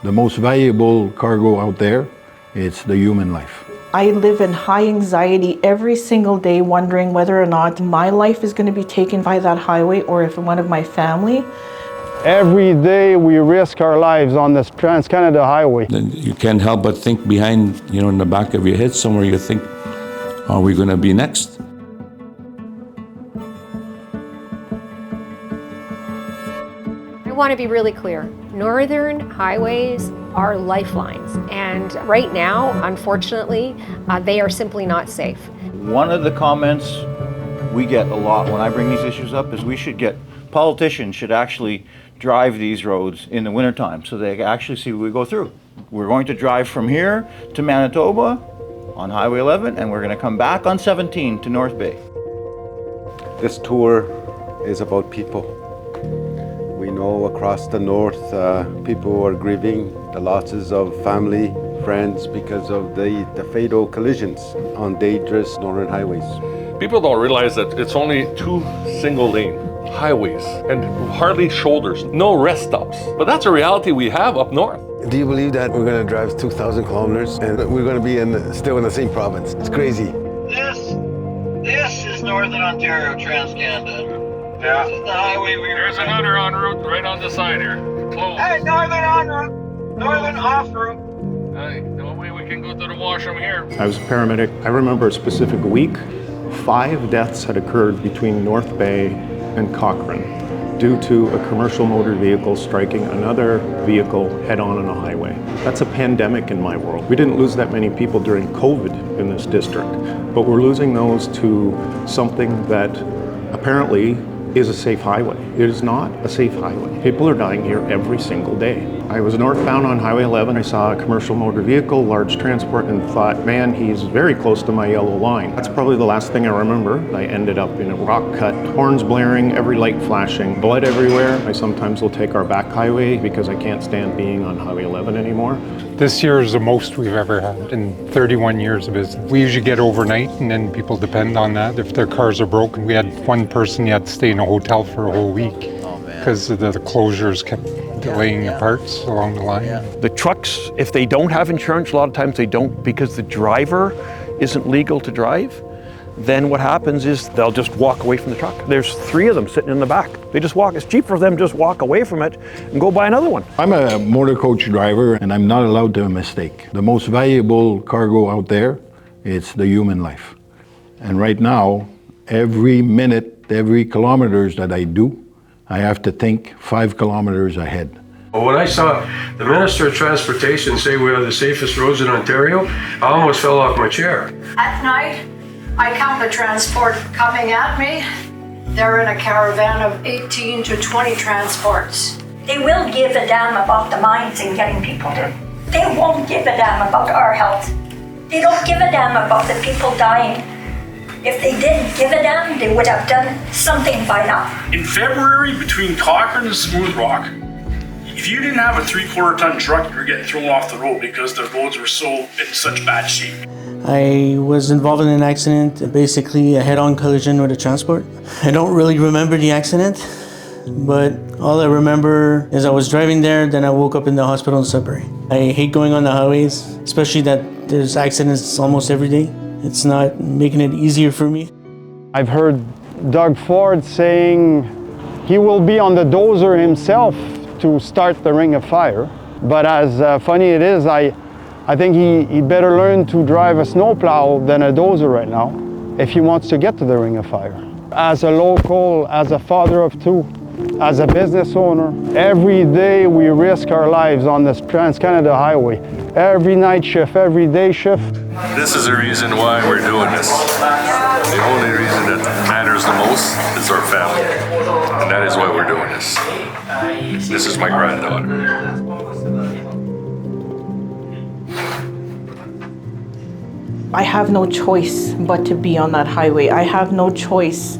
The most valuable cargo out there, it's the human life. I live in high anxiety every single day, wondering whether or not my life is going to be taken by that highway or if one of my family. Every day we risk our lives on this Trans-Canada highway. Then you can't help but think behind, in the back of your head somewhere, you think, are we going to be next? I want to be really clear. Northern highways are lifelines, and right now, unfortunately, they are simply not safe. One of the comments we get a lot when I bring these issues up is politicians should actually drive these roads in the wintertime so they can actually see what we go through. We're going to drive from here to Manitoba on Highway 11, and we're going to come back on 17 to North Bay. This tour is about people. We know across the north, people are grieving the losses of family, friends because of the fatal collisions on dangerous northern highways. People don't realize that it's only 2 single-lane highways and hardly shoulders, no rest stops. But that's a reality we have up north. Do you believe that we're going to drive 2,000 kilometers and we're going to be still in the same province? It's crazy. This is Northern Ontario Trans-Canada. Yeah. This is the highway There's another en route right on the side here. Close. Hey, Northern en route. Northern off route. Hey, no way we can go to the washroom here. I was a paramedic. I remember a specific week. 5 deaths had occurred between North Bay and Cochrane due to a commercial motor vehicle striking another vehicle head-on a highway. That's a pandemic in my world. We didn't lose that many people during COVID in this district, but we're losing those to something that apparently is a safe highway. It is not a safe highway. People are dying here every single day. I was northbound on Highway 11. I saw a commercial motor vehicle, large transport, and thought, man, he's very close to my yellow line. That's probably the last thing I remember. I ended up in a rock cut, horns blaring, every light flashing, blood everywhere. I sometimes will take our back highway because I can't stand being on Highway 11 anymore. This year is the most we've ever had in 31 years of business. We usually get overnight and then people depend on that. If their cars are broken, we had one person who had to stay in a hotel for a whole week because the closures kept delaying the parts along the line. The trucks, if they don't have insurance, a lot of times they don't because the driver isn't legal to drive. Then what happens is they'll just walk away from the truck. There's 3 of them sitting in the back. They just walk. It's cheaper for them to just walk away from it and go buy another one. I'm a motor coach driver and I'm not allowed to mistake. The most valuable cargo out there, it's the human life. And right now, every minute, every kilometers that I do, I have to think 5 kilometers ahead. When I saw the Minister of Transportation say we are the safest roads in Ontario, I almost fell off my chair. At night, I count the transport coming at me. They're in a caravan of 18 to 20 transports. They will give a damn about the mines and getting people there. They won't give a damn about our health. They don't give a damn about the people dying. If they did give a damn, they would have done something by now. In February, between Cochrane and Smooth Rock, if you didn't have a 3/4 ton truck, you were getting thrown off the road because the roads were in such bad shape. I was involved in an accident, basically a head-on collision with a transport. I don't really remember the accident, but all I remember is I was driving there, then I woke up in the hospital in Sudbury. I hate going on the highways, especially that there's accidents almost every day. It's not making it easier for me. I've heard Doug Ford saying he will be on the dozer himself to start the Ring of Fire. But as funny it is, I think he better learn to drive a snowplow than a dozer right now if he wants to get to the Ring of Fire. As a local, as a father of 2, as a business owner, every day we risk our lives on this Trans-Canada highway. Every night shift, every day shift. This is the reason why we're doing this. The only reason that matters the most is our family. And that is why we're doing this. This is my granddaughter. I have no choice but to be on that highway. I have no choice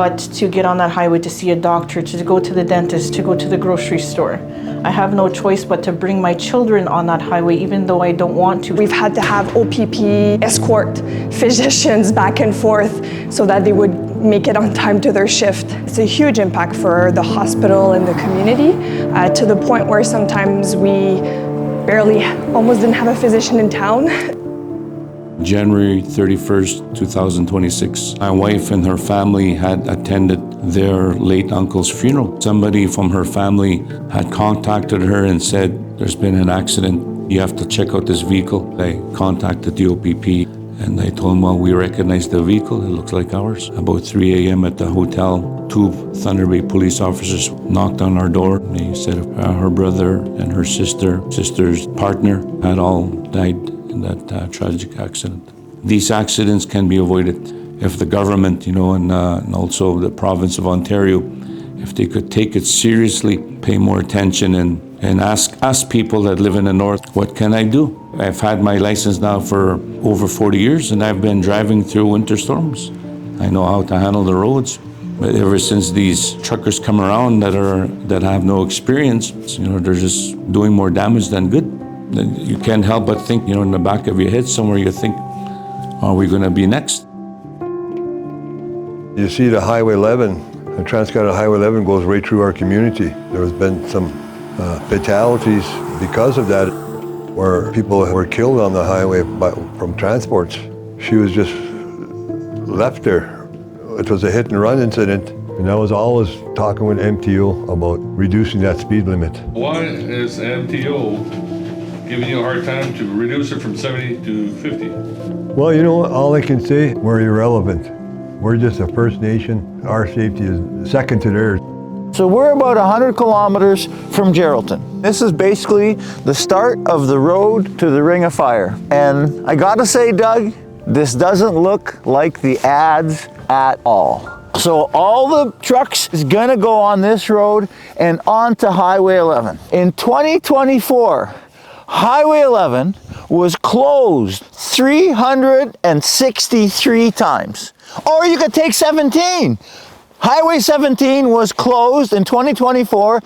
but to get on that highway to see a doctor, to go to the dentist, to go to the grocery store. I have no choice but to bring my children on that highway, even though I don't want to. We've had to have OPP escort physicians back and forth so that they would make it on time to their shift. It's a huge impact for the hospital and the community, to the point where sometimes we barely, almost didn't have a physician in town. January 31st, 2026, my wife and her family had attended their late uncle's funeral. Somebody from her family had contacted her and said, there's been an accident, you have to check out this vehicle. I contacted the OPP and I told them, well, we recognize the vehicle, it looks like ours. About 3 a.m. at the hotel, 2 Thunder Bay police officers knocked on our door. They said her brother and her sister's partner had all died in that tragic accident. These accidents can be avoided if the government, and also the province of Ontario, if they could take it seriously, pay more attention and ask people that live in the north, what can I do? I've had my license now for over 40 years and I've been driving through winter storms. I know how to handle the roads. But ever since these truckers come around that have no experience, they're just doing more damage than good. You can't help but think, in the back of your head somewhere you think, are we going to be next? You see the Highway 11, the Trans-Canada Highway 11 goes right through our community. There has been some fatalities because of that, where people were killed on the highway from transports. She was just left there. It was a hit and run incident. And I was always talking with MTO about reducing that speed limit. Why is MTO giving you a hard time to reduce it from 70 to 50? Well, you know what? All I can say, we're irrelevant. We're just a First Nation. Our safety is second to theirs. So we're about 100 kilometers from Geraldton. This is basically the start of the road to the Ring of Fire. And I gotta say, Doug, this doesn't look like the ads at all. So all the trucks is gonna go on this road and onto Highway 11. In 2024, Highway 11 was closed 363 times. Or you could take 17. Highway 17 was closed in 2024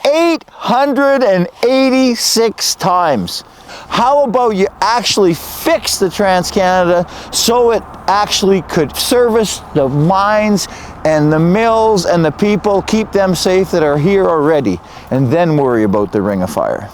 886 times. How about you actually fix the Trans-Canada so it actually could service the mines and the mills and the people, keep them safe that are here already, and then worry about the Ring of Fire.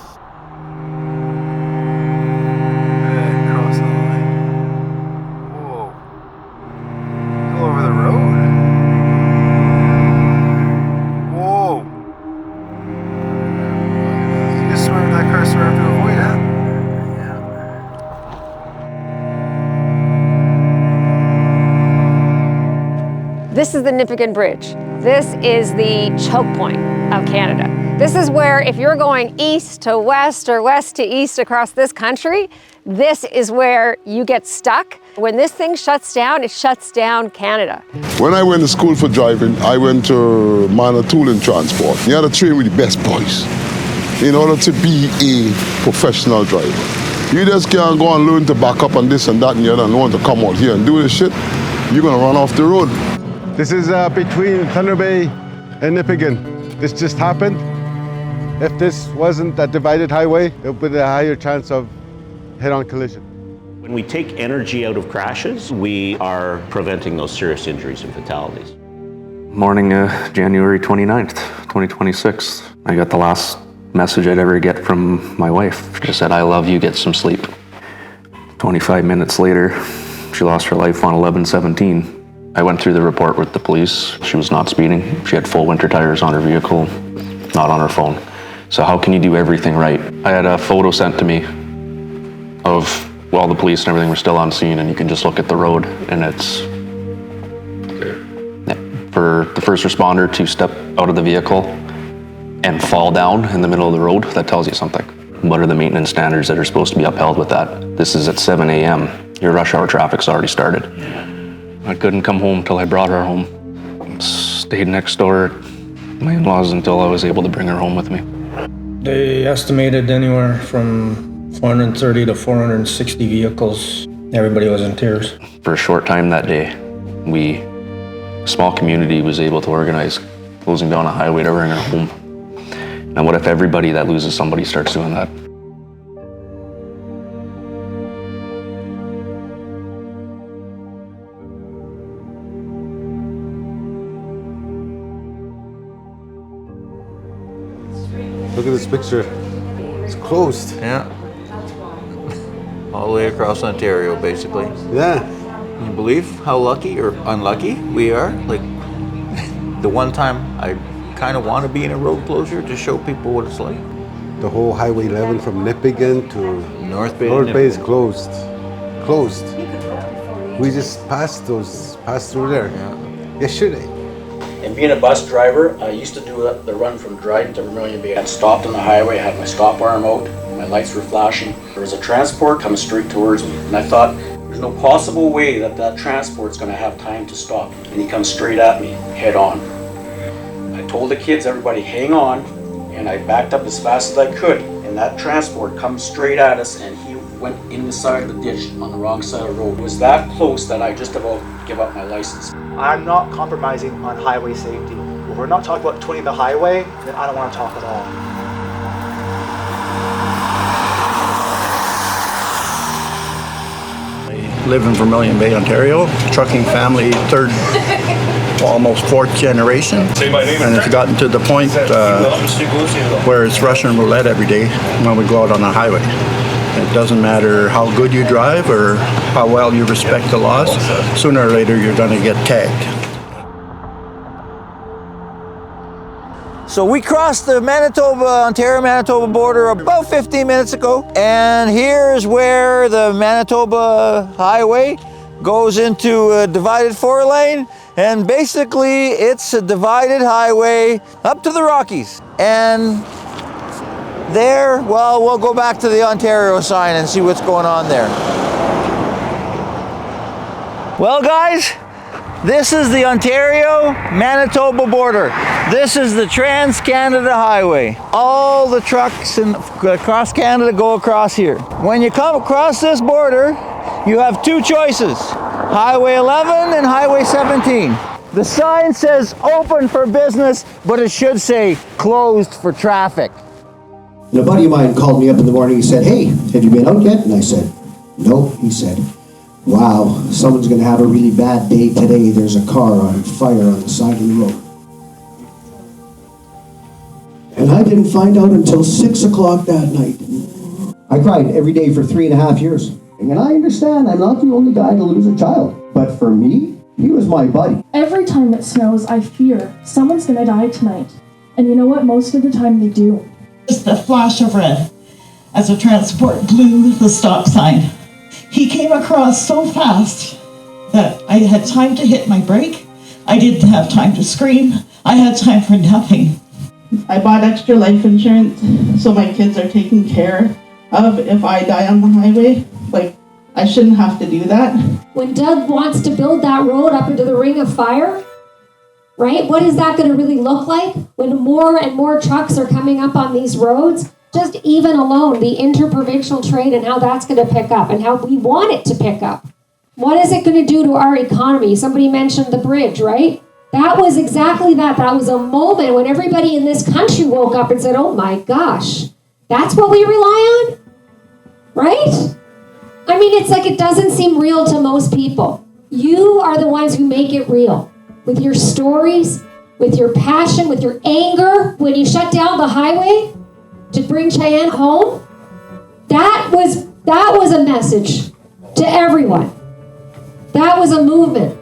This is the Nipigon Bridge. This is the choke point of Canada. This is where if you're going east to west or west to east across this country, this is where you get stuck. When this thing shuts down, it shuts down Canada. When I went to school for driving, I went to Manitoba Transport. You had to train with the best boys in order to be a professional driver. You just can't go and learn to back up on this and that and the other and want to come out here and do this shit. You're gonna run off the road. This is between Thunder Bay and Nipigon. This just happened. If this wasn't a divided highway, there would be a higher chance of head-on collision. When we take energy out of crashes, we are preventing those serious injuries and fatalities. Morning, January 29th, 2026. I got the last message I'd ever get from my wife. She said, "I love you, get some sleep." 25 minutes later, she lost her life on 11/17. I went through the report with the police. She was not speeding. She had full winter tires on her vehicle, not on her phone. So how can you do everything right? I had a photo sent to me of all the police and everything were still on scene, and you can just look at the road, and it's for the first responder to step out of the vehicle and fall down in the middle of the road. That tells you something. What are the maintenance standards that are supposed to be upheld with that? This is at 7 a.m. Your rush hour traffic's already started. I couldn't come home till I brought her home. Stayed next door at my in-laws until I was able to bring her home with me. They estimated anywhere from 430 to 460 vehicles. Everybody was in tears. For a short time that day, a small community was able to organize closing down a highway to bring her home. And what if everybody that loses somebody starts doing that? Look at this picture. It's closed. Yeah. all the way across Ontario, basically. Yeah. Can you believe how lucky or unlucky we are? Like, the one time I kind of want to be in a road closure to show people what it's like. The whole Highway 11 from Nipigon to North Bay is closed. Closed. We just passed through there yesterday. And being a bus driver, I used to do the run from Dryden to Vermilion Bay. I stopped on the highway, I had my stop arm out, my lights were flashing. There was a transport coming straight towards me, and I thought, there's no possible way that transport's gonna have time to stop. And he comes straight at me, head on. I told the kids, everybody hang on, and I backed up as fast as I could, and that transport comes straight at us, and he went in the side of the ditch on the wrong side of the road. It was that close that I just about give up my license. I'm not compromising on highway safety. If we're not talking about twinning the highway, then I don't want to talk at all. I live in Vermilion Bay, Ontario. Trucking family, third, almost fourth generation. And it's gotten to the point where it's Russian roulette every day when we go out on the highway. It doesn't matter how good you drive or how well you respect the laws, sooner or later you're going to get tagged. So we crossed the Ontario-Manitoba border about 15 minutes ago, and here's where the Manitoba highway goes into a divided 4-lane, and basically it's a divided highway up to the Rockies. And there, well, we'll go back to the Ontario sign and see what's going on there. Well, guys, this is the Ontario-Manitoba border. This is the Trans-Canada Highway. All the trucks across Canada go across here. When you come across this border, you have two choices, Highway 11 and Highway 17. The sign says open for business, but it should say closed for traffic. And a buddy of mine called me up in the morning. He said, "Hey, have you been out yet?" And I said, "No." He said, "Wow, someone's going to have a really bad day today. There's a car on fire on the side of the road." And I didn't find out until 6 o'clock that night. I cried every day for 3.5 years. And I understand I'm not the only guy to lose a child. But for me, he was my buddy. Every time it snows, I fear someone's going to die tonight. And you know what? Most of the time they do. Just the flash of red as a transport blew the stop sign. He came across so fast that I had time to hit my brake. I didn't have time to scream. I had time for nothing. I bought extra life insurance so my kids are taken care of if I die on the highway. Like, I shouldn't have to do that. When Doug wants to build that road up into the Ring of Fire, right? What is that going to really look like when more and more trucks are coming up on these roads? Just even alone, the interprovincial trade and how that's going to pick up and how we want it to pick up. What is it going to do to our economy? Somebody mentioned the bridge, right? That was exactly that. That was a moment when everybody in this country woke up and said, oh my gosh, that's what we rely on? Right? I mean, it's like it doesn't seem real to most people. You are the ones who make it real. With your stories, with your passion, with your anger, when you shut down the highway to bring Cheyenne home, that was a message to everyone. That was a movement.